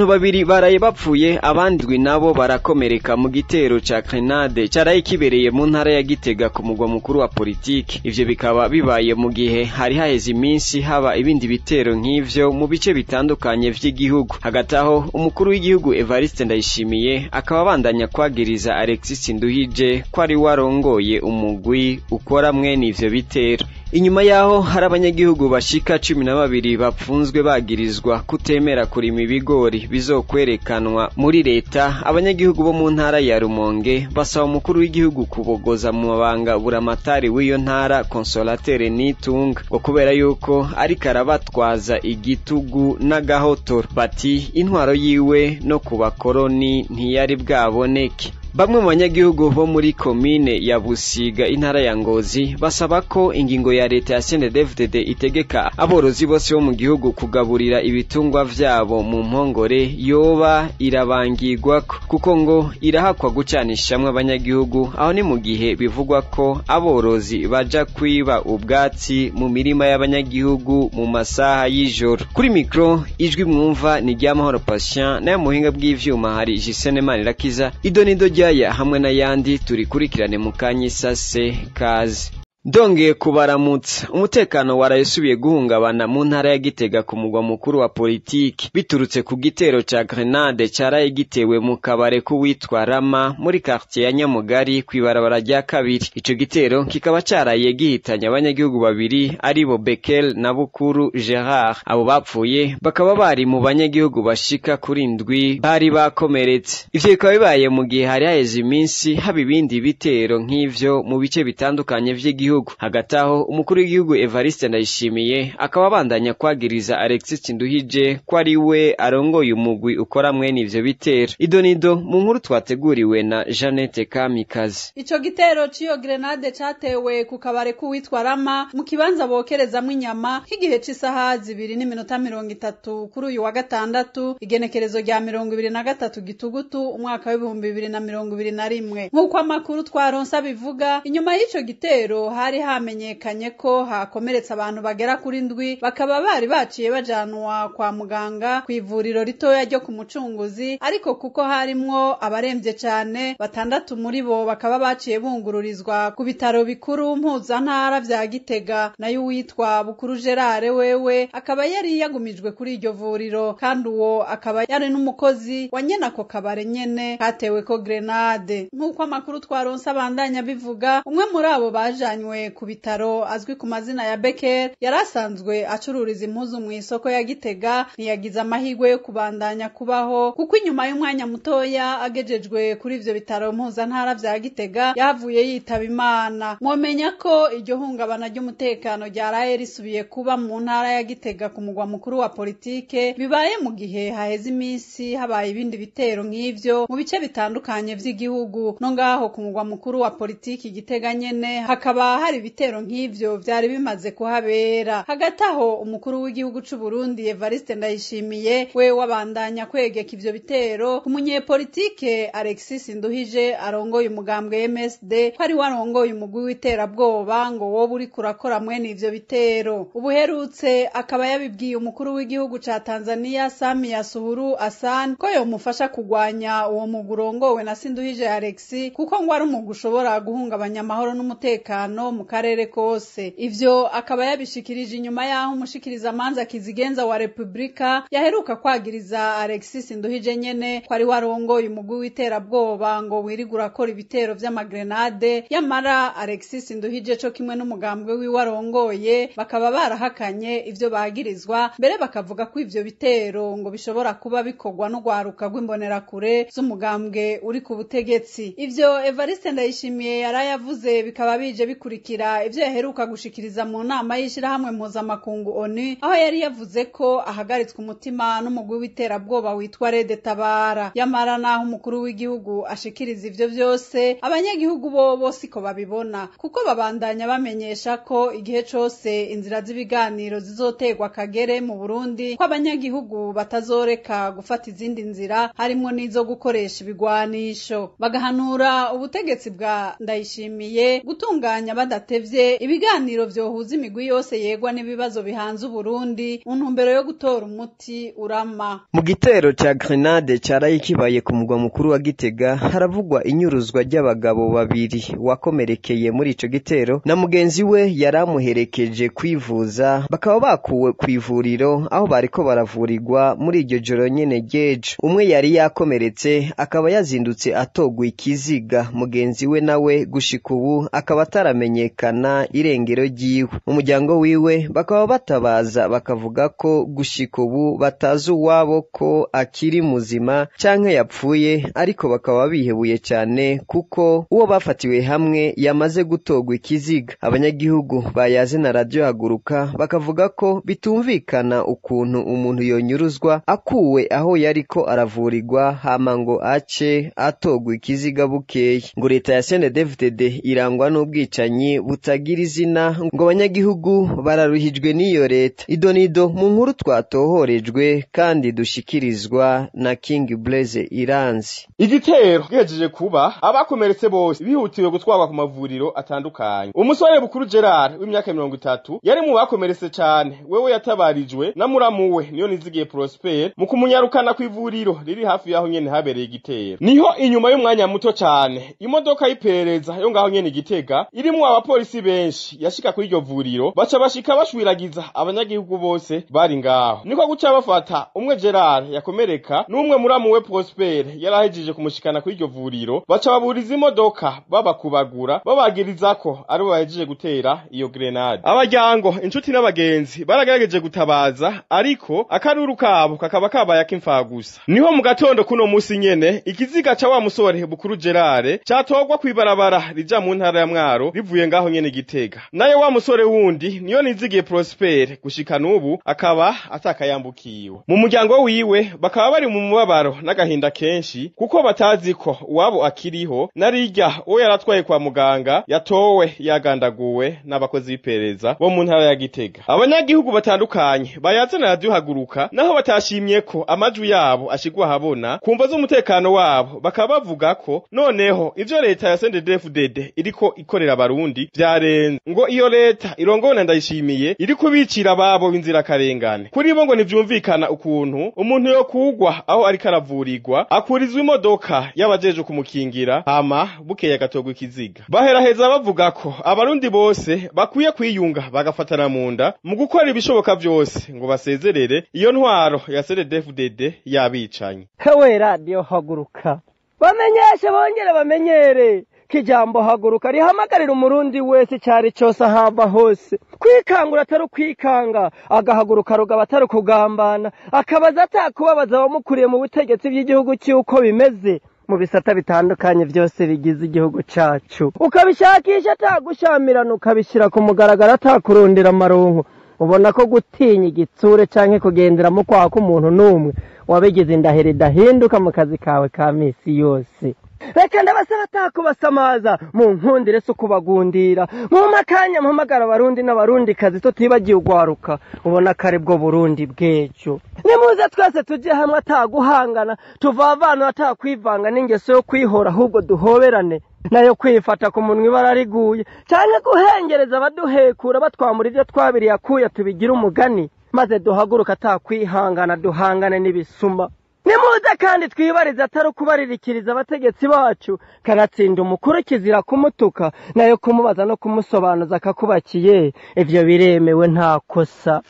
Abantu babiri baraye bapfuye abandwi nabo barakomereka mu gitero ca grenade caraye kibereye mu ntara ya Gitega ku mugwa mukuru wa politiki. Ivyo bikaba bibaye mu gihe hari haheze iminsi haba ibindi bitero nk'ivyo mu bice bitandukanye vy'igihugu. Hagati aho umukuru w'igihugu Evariste Ndayishimiye akaba abandanya kwagiriza Alexis Nduhije ko ari warongoye umugwi ukora mwene ivyo bitero. Inyuma yaho hari abanyagihugu bashika 12 bapfunzwe bagirizwa kutemera kurima ibigori bizokwerekanwa muri leta. Abanyagihugu bo mu ntara ya Rumonge basaba umukuru w'igihugu kubogoza mu mabanga buramatari w'iyo ntara Consolateur Nitunga ngo kubera yuko ari karabatwaza igitugu n'agahotoro. Bati intwaro yiwe no kubakoroni ntiyari bwaboneke. Bamwe mu banyagihugu bo muri komine ya Busiga intara ya Ngozi basaba ko ingingo ya leta ya CNDD-FDD itegeka aborozi bose bo mu gihugu kugaburira ibitungwa vyabo mu mpongore yoba irabangirwa kuko ngo irahakwa gucanishamwe abanyagihugu. Aho ni mu gihe bivugwa ko aborozi baja kwiba ubwatsi mu mirima y'abanyagihugu mu masaha y'ijoro. Kuri mikro ijwi mwumva ni ry'amahoro Patient, nayo muhinga bw'ivyuma hari Jisene Manirakiza. Idonido ya hamwe na yandi turikurikirane mu kanyisase kazi. Ndongeye kubaramutsa. Umutekano warayesubiye guhungabana mu ntara ya Gitega ku mugwa mukuru wa politiki biturutse ku gitero ca grenade caraye gitewe mu kabare kuwitwa Rama muri quartier ya Nyamugari kwibarabara rya kabiri. Ico gitero kikaba caraye gihitanya abanyagihugu babiri aribo Bekel na Bukuru Gerard. Abo bapfuye bakaba bari mu banyagihugu bashika kuri 7 bari bakomeretse. Ivyo bikaba bibaye mu gihe hari haheze iminsi haba ibindi bitero nk'ivyo mu bice bitandukanye vy'igihugu. Hagati aho umukuru w'igihugu Evariste Ndayishimiye akaba abandanya kwagiriza Alexis Nduhije ko ari we arongoye umugwi ukora mwene ivyo bitero. Idonido mu nkuru twateguriwe na Jeannette Kamikazi. Ico gitero ciyo grenade catewe ku kabare kuwitwa Rama mu kibanza bokerezamwe inyama nk'igihe c'isaha 2:30 kuri uyu wa gatandatu igenekerezo rya 23 Gitugutu umwaka wa 2021. Nk'uko amakuru twaronsa bivuga, inyuma y'ico gitero hari hamenyekanye ko hakomeretsa abantu bagera kuri 7 bakaba bari baciye bajanwa kwa muganga kw'ivuriro ritoya ryo ku Mucunguzi, ariko kuko harimwo abaremvye cane 6 muri bo bakaba baciye bungururizwa ku bitaro bikuru mpuzantara vya Gitega. Nayo witwa Bukuru Gerard wewe akaba yari yagumijwe kuri iryo vuriro, kandi uwo akaba yari n'umukozi wa nyene ako kabare nyene katewe ko grenade. Nk'uko amakuru twaronse abandanya bivuga, umwe muri abo bajanywe ku bitaro azwi ku mazina ya Becker yarasanzwe acururiza impuzu mu isoko ya Gitega. Ntiyagize amahirwe yo kubandanya kubaho kuko inyuma y'umwanya mutoya agejejwe kuri ivyo bitaro mpuzantara vya Gitega yavuye yitaba Imana. Mwomenya ko iryo hungabana ry'umutekano ryaraye risubiye kuba mu ntara ya Gitega ku mugwa mukuru wa politike, bibaye mu gihe haheze iminsi habaye ibindi bitero nk'ivyo mu bice bitandukanye vy'igihugu. No ngaho ku mugwa mukuru wa politiki Gitega nyene hakaba hari ibitero nk'ivyo vyari bimaze kuhabera. Hagati aho umukuru w'igihugu c'u Burundi Evariste Ndayishimiye we wabandanya kwegeka ivyo bitero ku munyepolitike Alexis Nduhije arongoye umugambwe MSD ko ari warongoye umugwi w'iterabwoba ngo wowe uri kurakora mwene ivyo bitero. Ubuherutse akaba yabibwiye umukuru w'igihugu ca Tanzania Samia Suluhu Hassan ko yomufasha kugwanya uwo mugurongowe na Nduhije Alexis kuko ngo ari umugwi ushobora guhungabanya amahoro n'umutekano mu karere kose. Ivyo akaba yabishikirije inyuma yaho umushikiriza manza kizigenza wa Republika yaheruka kwagiriza Alexis Nduhije nyene ko ari warongoye umugwi w'iterabwoba ngo wirigura akora ibitero vy'amagrenade. Yamara Alexis Nduhije co kimwe n'umugambwe w'iwarongoye bakaba barahakanye ivyo bagirizwa, mbere bakavuga ko ivyo bitero ngo bishobora kuba bikorwa no gwaruka rw'imbonerakure z'umugambwe uri ku butegetsi. Ivyo Evariste Ndayishimiye yarayavuze bikaba bije bikurikira ivyo yaheruka gushikiriza mu nama y'ishirahamwe mpuzamakungu ONU, aho yari yavuze ko ahagaritswe umutima n'umugwi w'iterabwoba witwa Red Tabara. Yamara naho umukuru w'igihugu ashikiriza ivyo vyose, abanyagihugu bo bose ko babibona kuko babandanya bamenyesha ko igihe cose inzira z'ibiganiro zizotegwa kagere mu Burundi ko abanyagihugu batazoreka gufata izindi nzira harimwo n'izo gukoresha ibigwanisho. Bagahanura ubutegetsi bwa Ndayishimiye gutunganya badatevye ibiganiro vyohuza imigwi yose yegwa n'ibibazo bihanze Uburundi mu ntumbero yo gutora umuti urama. Mu gitero ca grenade caraye kibaye ku mugwa mukuru wa Gitega haravugwa inyuruzwa ry'abagabo babiri wakomerekeye muri ico gitero na mugenzi we yaramuherekeje kwivuza bakaba bakuwe kw'ivuriro aho bariko baravurirwa muri iryo joro nyene ryejo. Umwe yari yakomeretse akaba yazindutse atogwa ikiziga, mugenzi we nawe gushika ubu akaba ataramenyekana irengero ryiwe. Mu muryango wiwe bakaba batabaza bakavuga ko gushika ubu batazi uwabo ko akiri muzima canke yapfuye, ariko bakaba bihebuye cyane kuko uwo bafatiwe hamwe yamaze gutogwa ikiziga. Abanyagihugu bayaze na radio Haguruka bakavuga ko bitumvikana ukuntu umuntu yonyuruzwa akuwe aho yariko aravurirwa hama ngo ace atogwa ikiziga bukeye. Ngo leta ya CNDD-FDD irangwa n'ubwicanyi butagira izina, ngo abanyagihugu bararuhijwe n'iyo leta. Idonido mu nkuru twatohorejwe kandi dushikirizwa na King Blaze Iranzi. Igitero gihejeje kuba abakomeretse bose bihutiwe gutwarwa ku mavuriro atandukanye. Umusore Bukuru Gerard w'imyaka 30 yari mu bakomeretse cyane, wewe yatabarijwe na muramuwe niyo Nizigiye Prosper mu kumunyarukana ku ivuriro riri hafi yaho nyene habereye igitero. Niho inyuma y'umwanya muto cyane imodoka y'iperereza yo ngaho nyene Gitega irimo abapolisi benshi yashika kuri iryo vuriro baca bashika bashwiragiza abanyagihugu bose bari ngaho. Niko guca bafata umwe Gerard yakomereka n'umwe muramuwe Prosper yarahejeje kumushikana kuri iryo vuriro, baca baburiza imodoka babakubagura babagiriza ko ari bahejeje gutera iyo grenade. Abajyango inshuti n'abagenzi baragerageje gutabaza, ariko akaruru kabo kakaba kabaye akimfagusa. Niho mu gatondo kuno musi nyene ikiziga ca wa musore Bukuru Gerard catogwa kwibarabara rija mu ntara ya Mwaro rivuye ngaho nyene Gitega. Naye wa musore wundi niyo Nizigiye Prosper gushika n'ubu akaba atakayambukiwe. Mu muryango wiwe bakaba bari mu mubabaro n'agahinda kenshi kuko batazi ko uwabo akiriho narirya uwo yaratwaye kwa muganga yatowe yagandaguwe n'abakozi b'iperereza bo mu ntara ya Gitega. Abanyagihugu batandukanye bayaze na radio Haguruka naho batashimye ko amajwi yabo ashigwa habona kumva z'umutekano wabo, bakaba bavuga ko noneho ivyo leta ya CNDD-FDD iriko ikorera abarundi vyarenze, ngo iyo leta irongowe na Ndayishimiye iri kubicira babo b'inzira karengane. Kuri bo ngo nivyumvikana ukuntu umuntu yo kugwa aho ari karavurirwa akurizwa imodoka y'abajeje kumukingira hama bukeye agatogwa ikiziga. Baheraheza bavuga ko abarundi bose bakwiye kwiyunga bagafatana mu nda mu gukora ibishoboka byose ngo basezerere iyo ntwaro ya CNDD-FDD yabicanye. Hewe radio Haguruka bamenyeshe bongere bamenyere kijambo Haguruka rihamagarira umurundi wese cyari cyose ahava hose kwikangura atari kwikanga, agahaguruka rugaba atari kugambana, akabaza atakubabaza abamukuriye mu butegetsi bw'igihugu cy'uko bimeze mu bisata bitandukanye byose bigize igihugu cacu, ukabishakisha atagushamirana ukabishira ku mugaragara atakurondera amaronko. Ubona ko gutinya igitsure canke kugendera mu kwa k'umuntu numwe wabigize indaheri dahinduka mu kazi kawe ka misi yose. Reka ndabasaba atakubasamaza mu nkundire so kubagundira mu makanya mpamagara abarundi n'abarundi kazi tutibagiye ugwaruka. Ubona kare bwo Burundi bwejo nimuze twese tuje hamwe ataguhangana tuvavana atakwivanga n'ingeso yo kwihora ahubwo duhoberane nayo kwifata ku munwa barariguye cyane guhengereza abaduhekura batwamura ibyo twabiri yakuye tubigira umugani maze duhaguruka atakwihangana duhangane n'ibisuma. Nimuze kandi twibariza atari kubaririkiriza abategetsi bacu kanatsinda umukuru kizira kumutuka nayo kumubaza no kumusobanuza akakubakiye ivyo biremewe nta kosa.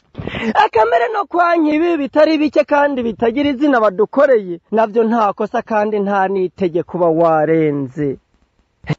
Akamere no kwankibi bitari bike kandi bitagira izina badukoreye navyo nta kosa kandi nta nitegeko kuba warenze.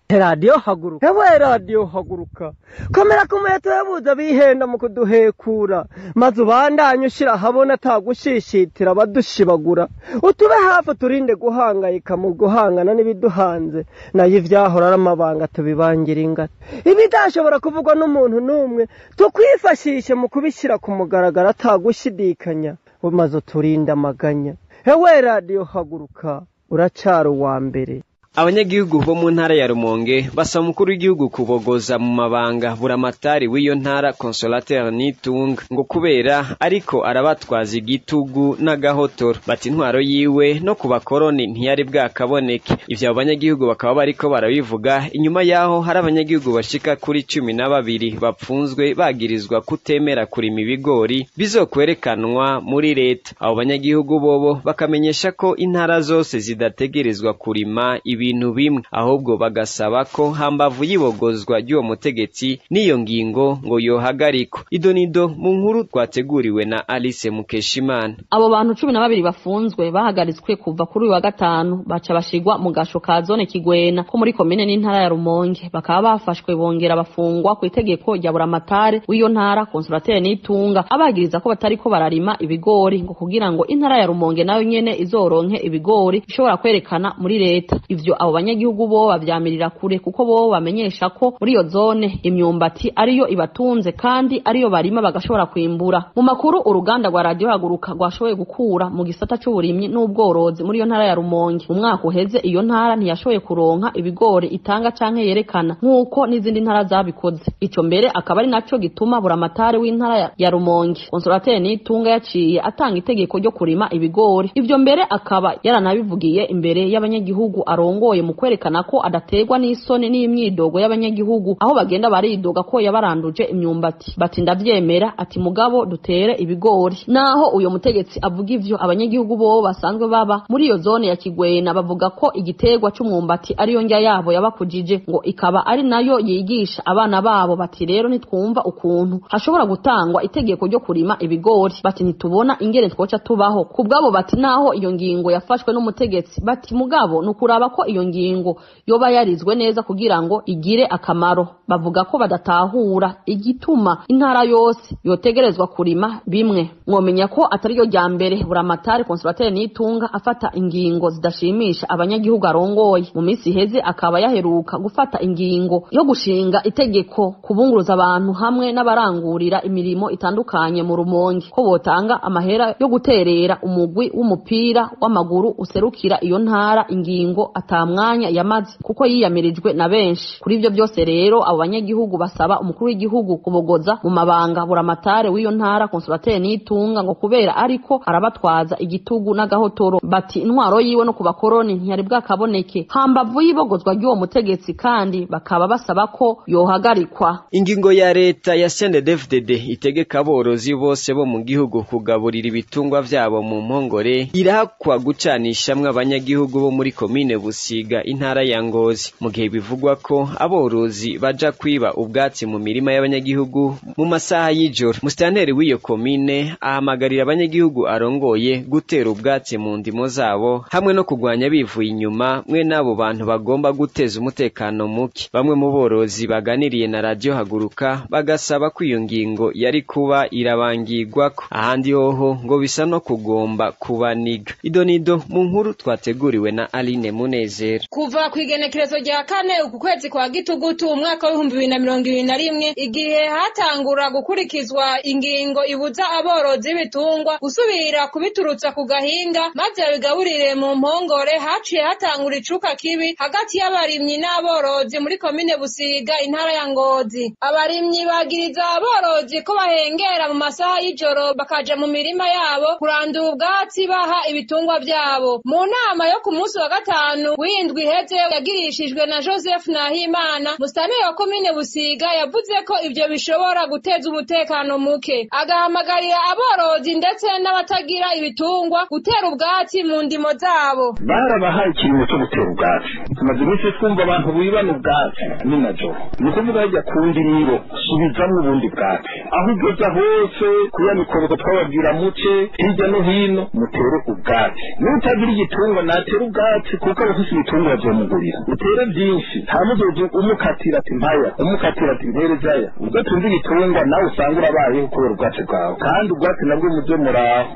Radio Haguruka hewe radio Haguruka komera kumuheto yabuza bihenda mu kuduhekura maze ubandanye ushira habona atagushishitira badushibagura utube hafi turinde guhangayika mu guhangana n'ibiduhanze nayo ivyahora aramabanga tubibangira ingata ibidashobora kuvugwa n'umuntu numwe tukwifashishe mu kubishira ku mugaragara atagushidikanya maze turinde amaganya. Hewe radio Haguruka uracaro wa mbere. Abanyagihugu bo mu ntara ya Rumonge basaba umukuru w'igihugu kubogoza mu mabanga buramatari w'iyo ntara Consolateur Nitunga ngo kubera ariko arabatwaza igitugu n'agahotoro bati intwaro yiwe no kubakoroni ntiyari bwakaboneke. Ivyo abanyagihugu bakaba bariko barabivuga inyuma yaho hari abanyagihugu bashika kuri 12 bapfunzwe bagirizwa kutemera kurima ibigori bizokwerekanwa muri leta. Abo banyagihugu bobo bakamenyesha ko intara zose zidategerezwa kurima ibintu bimwe ahubwo bagasaba ko hambavu yibogozwa ry'uwo mutegetsi n'iyo ngingo ngo yohagarikwa. Idonido mu nkuru twateguriwe na Alice Mukeshimana. Abo bantu 12 bafunzwe bahagaritswe kuva kuri uyu wa gatanu baca bashigwa mu gasho ka zone Kigwena ko muri komine n'intara ya Rumonge bakaba bafashwe bongera bafungwa ku itegeko rya buramatari w'iyo ntara Consolateur Nitunga abagiriza ko batariko bararima ibigori ngo kugira ngo intara ya Rumonge nayo nyene izoronke ibigori ishobora kwerekana muri leta. Ivyo abo banyagihugu bo bavyamirira kure kuko bo bamenyesha ko muri iyo zone imyumbati ariyo ibatunze kandi ariyo barima bagashobora kwimbura. Mu makuru uruganda rwa radio Haguruka rwashoboye gukura mu gisata c'uburimyi n'ubworozi muri iyo ntara ya Rumonge mu mwaka uheze iyo ntara ntiyashoboye kuronka ibigori itanga canke yerekana nk'uko n'izindi ntara zabikoze. Ico mbere akaba ari naco gituma buramatari w'intara ya Rumonge Consolateur Nitunga yaciye atanga itegeko ryo kurima ibigori. Ivyo mbere akaba yaranabivugiye imbere y'abanyagihugu arongoye mu kwerekana ko adategwa n'isoni n'imyidogo y'abanyagihugu aho bagenda baridoga ko yabaranduje imyumbati. Bati ndavyemera ati mugabo dutere ibigori. Naho uyo mutegetsi avuga ivyo abanyagihugu bo basanzwe baba muri iyo zone ya Kigwena bavuga ko igitegwa c'umwumbati ariyo njya yabo yabakujije ngo ikaba ari nayo yigisha abana babo. Bati rero nitwumva ukuntu hashobora gutangwa itegeko ryo kurima ibigori bati nitubona ingene twoca tubaho kubwabo. Bati naho iyo ngingo yafashwe n'umutegetsi bati mugabo nukuraba ko iyo ngingo yoba yarizwe neza kugira ngo igire akamaro. Bavuga ko badatahura igituma intara yose yotegerezwa kurima bimwe. Mwomenya ko atari yo rya mbere buramatari Consolateur Nitunga afata ingingo zidashimisha abanyagihugu arongoye. Mu minsi iheze akaba yaheruka gufata ingingo yo gushinga itegeko kubunguruza abantu hamwe n'abarangurira imirimo itandukanye mu Rumonge ko botanga amahera yo guterera umugwi w'umupira w'amaguru userukira iyo ntara, ingingo atamwanya yamaze kuko yiyamirijwe na benshi. Kuri ivyo byose rero abo banyagihugu basaba umukuru w'igihugu kubogoza mu mabanga buramatari w'iyo ntara Consolateur Nitunga ngo kubera ariko arabatwaza igitugu n'agahotoro. Bati intwaro yiwe no kubakoroni ntiyari bwakaboneke hambavu y'ibogozwa ry'uwo mutegetsi kandi bakaba basaba ko yohagarikwa. Ingingo ya leta ya CNDD-FDD itegeka aborozi bose bo mu gihugu kugaburira ibitungwa vyabo mu mpongore irahakwa gucanishamwe abanyagihugu bo muri komine Busiga intara ya Ngozi mu gihe bivugwa ko aborozi baja kwiba ubwatsi mu mirima y'abanyagihugu mu masaha y'ijoro. Musitanteri w'iyo komine ahamagarira abanyagihugu arongoye gutera ubwatsi mu ndimo zabo hamwe no kugwanya bivuye inyuma mwe nabo bantu bagomba guteza umutekano muke. Bamwe mu borozi baganiriye na radio Haguruka bagasaba ko iyo ngingo yari kuba irabangirwako ahandi hoho ngo bisa no kugomba kubaniga. Idonido mu nkuru twateguriwe na Aline Munezero. Kuva ku igenekerezo rya 4 uku kwezi kwa Gitugutu umwaka wa 2021 igihe hatangura gukurikizwa ingingo ibuza aborozi bitungwa gusubira kubiturutsa ku gahinga maze bigaburire mu mpongore, haciye hatangura icuka kibi hagati y'abarimyi n'aborozi muri komine Busiga intara ya Ngozi. Abarimyi bagiriza aborozi ko bahengera mu masaha y'ijoro bakaja mu mirima yabo kurandura ubwatsi baha ibitungwa byabo. Mu nama yo ku munsi wa gatanu w'indwi iheze yagirishijwe na Joseph Nahimana musitanteri wa komine Busiga yavuze ko ivyo bishobora guteza umutekano muke, agahamagarira aborozi ndetse n'abatagira ibitungwa gutera ubwatsi mu ndimo zabo. Barabahaye ikintu cyo gutera ubwatsi. Tumaze iminsi twumva abantu bibana ubwatsi n'inajo ni kuvuga ajya kundi niro subizamo ubundi bwatsi aho ugeze hose kuya mikoro twababwira muce hirya no hino mutere ubwatsi. N'utagira igitungwa natera ubwatsi kuko abafise ibitungwa bazomugurira utere byinshi ntamuzoje umukatira ati mpaya umukatira ati mperezaya ugatunze igitungwa nawe usanga urabayeho kubera ubwatsi bwawe. Kandi ubwatsi nabwo muje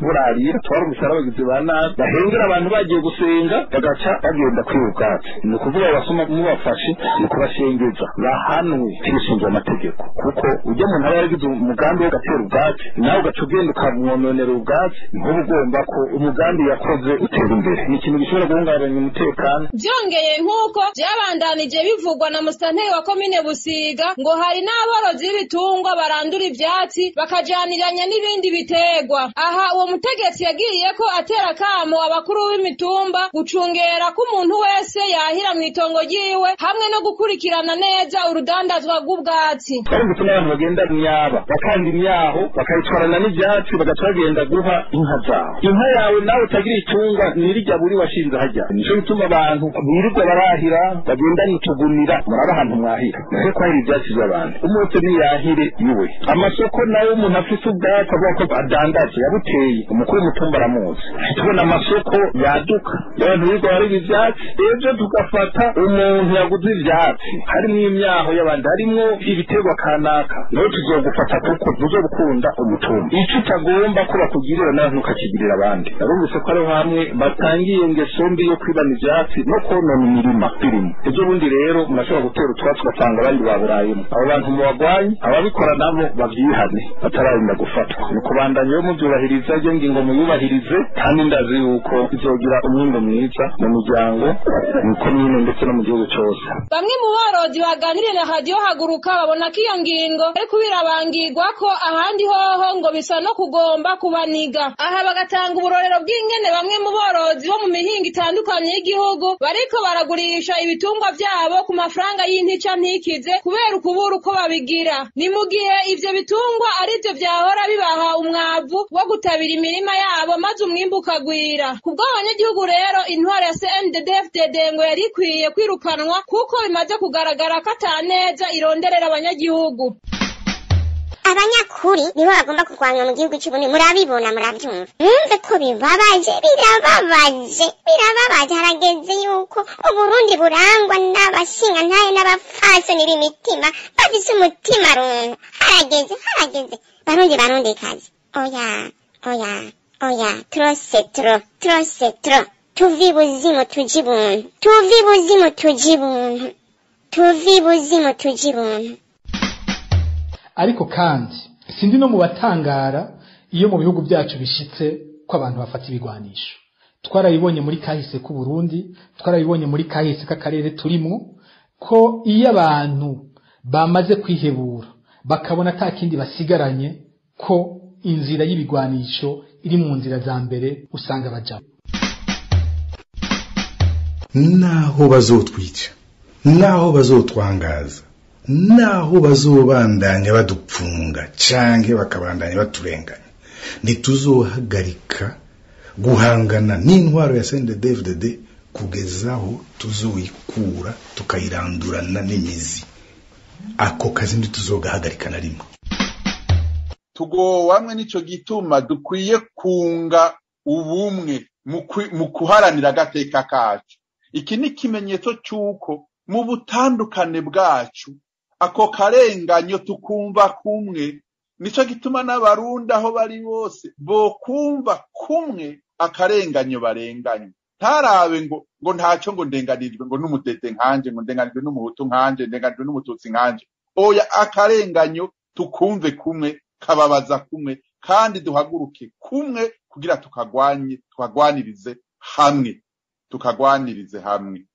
murarira twari umusara bagize bana bahengera abantu bagiye gusenga bagaca bagenda kwiba ubwatsi. Ni ukuvuga abasoma mubafashe ni kubashengeza bahanwe twishinja amategeko kuko ujya mu ntara yagize umugambi wo gatera ubwatsi nawe ugaca ugenda ukamwononera ubwatsi niho ugomba ko umugambi yakoze utera imbere. Ni ikintu gishobora guhungabanya umutekano vyongeye nk'uko vyabandanije bivugwa na musitanteri wa komine Busiga ngo hari n'aborozi b'ibitungwa barandura ivyatsi bakajaniranya n'ibindi biterwa. Aha uwo mutegetsi yagiye ko atera kamo abakuru b'imitumba gucungera ko umuntu wese yahira mw'itongo ryiwe hamwe no gukurikirana neza urudandazwa rw'ubwatsi. Kandi n'abantu bagenda myaba bakandi imyaho bakayitwarana n'ivyatsi bagacagenda guha inka zawe. Inka yawe nawe utagira itungwa nirijya buri washinze hajya. Nico bituma abantu birirwa barahira bagenda nitugunira muraba ahantu mwahira. Nase kwahira ivyatsi by'abantu. Umutse niyahire iwe. Amasoko nayo umuntu afise ubwatsi avuga ko adandaje yabuteye umukuru w'umutumba aramuzi. Tubona amasoko yaduka. Abantu birirwa bari ivyatsi ejo tugafata umuntu yaguze ivyatsi. Harimo imyaho y'abandi harimo ibiterwa kanaka. Nawe tuzogufata kuko tuzobukunda umutumba. Ico utagomba ko bakugirira nawe ntukakigirira abandi. Narumvise ko ari hamwe batangiye ingeso mbi yo kwibana ivyatsi no konona imirima birimo. Ejo bundi rero murashobora gutera utwatsi ugasanga abandi baburayemo. Abo bantu mubagwanye ababikora nabo bavyihane batararinda gufatwa. Ni kubandanya yo mubyubahiriza iyo ngingo muyubahirize kandi ndazi yuko izogira umwimbo mwiza mu miryango mu komine ndetse no mu gihugu cyose. Bamwe mu borozi baganiriye na radio Haguruka babona ko iyo ngingo ariko birabangirwa ko ahandi hoho ngo bisa no kugomba kubaniga. Aha bagatanga uburorero bw'ingene bamwe mu borozi bo mu mihingo itandukanye y'igihugu bariko baragurisha ibitungwa vyabo ku mafaranga y'intica ntikize kubera ukubura uko babigira. Ni mu gihe ivyo bitungwa arivyo vyahora bibaha umwavu wo gutabira imirima yabo maze umwimbu ukagwira. Kubwo abanyagihugu rero intwaro ya CNDD-FDD ngo yari ikwiye kwirukanwa kuko bimaze kugaragara ko ataneza ironderera abanyagihugu. Abanyakuri nibo bagomba kurwanywa mu gihugu cy'Uburundi murabibona murabyumva. Mwumve ko birababaje harageze yuko Uburundi burangwa n'abashinga ntaye n'abafasoni b'imitima bafise umutima runtu. Harageze barundi kazi. Oya trop c'est trop. Tuvi buzimu tujibuntu. Ariko kandi sindi no mu batangara iyo mu bihugu byacu bishitse ko abantu bafata ibigwanisho. Twarabibonye muri kahise ku Burundi, twarabibonye muri kahise k'akarere turimo ko iyo abantu bamaze kwihebura bakabona atakindi basigaranye ko inzira y'ibigwanisho iri mu nzira za mbere usanga baja. Naho bazotwica, naho bazotwangaza, naho bazobandanya badupfunga canke bakabandanya baturenganya, ntituzohagarika guhangana n'intwaro ya CNDD-FDD kugezaho tuzoyikura tukayirandurana n'imizi. Ako kazi ntituzogahagarika na rimwe. Tugowamwe nico gituma dukwiye kunga ubumwe mu kuharanira agateka kacu. Iki ni kimenyetso cyuko mu butandukane bwacu ako karenganyo tukumva kumwe. Nico gituma n'abarundi aho bari bose bo kumva kumwe akarenganyo barenganye. Ntarabe ngo ntaco ngo ndenganirijwe ngo n'umutete nkanje ngo ndenganijwe n'umuhutu nkanje ndenganijwe n'umututsi nkanje. Oya akarenganyo tukumve kumwe kababaza kumwe kandi duhaguruke kumwe kugira tukagwanirize hamwe.